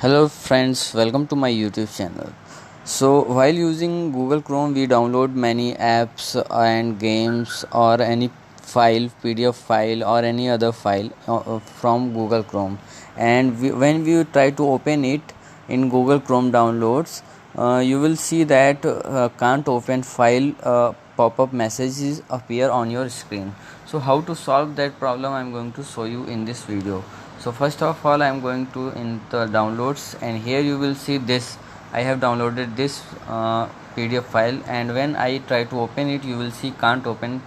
Hello friends, welcome to my YouTube channel. So while using Google Chrome, we download many apps and games or any file, PDF file or any other file from Google Chrome. And when we try to open it in Google Chrome downloads, you will see that can't open file pop-up messages appear on your screen. So how to solve that problem I am going to show you in this video. So first of all I am going to in the downloads, and here you will see this. I have downloaded this PDF file, and when I try to open it, you will see can't open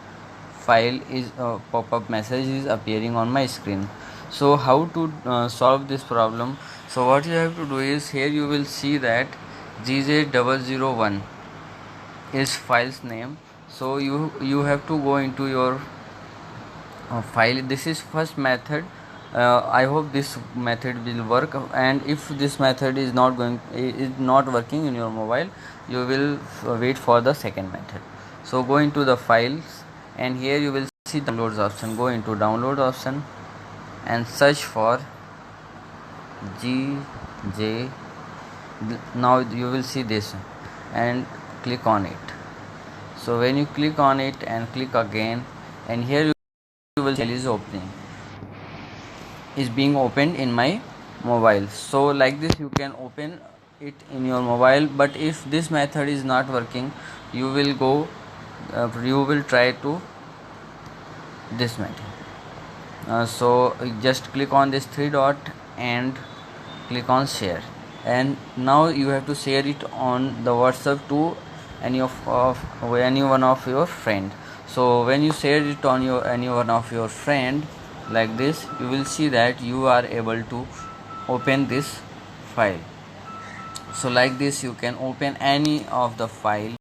file is pop-up message is appearing on my screen. So how to solve this problem? So what you have to do is, here you will see that GJ001 is file's name. So you have to go into your file. This is first method. I hope this method will work, and if this method is not working in your mobile, you will wait for the second method. So go into the files, and here you will see downloads option. Go into download option and search for GJ. Now you will see this and click on it. So when you click on it and click again, and here you will see is being opened in my mobile. So like this you can open it in your mobile. But if this method is not working, you will try to this method. So just click on this three dot and click on share, and now you have to share it on the WhatsApp to any one of your friend. So when you share it on any one of your friend like this, you will see that you are able to open this file. So like this you can open any of the file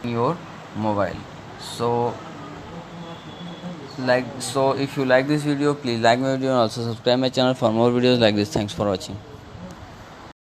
in your mobile. So if you like this video, please like my video and also subscribe my channel for more videos like this. Thanks for watching.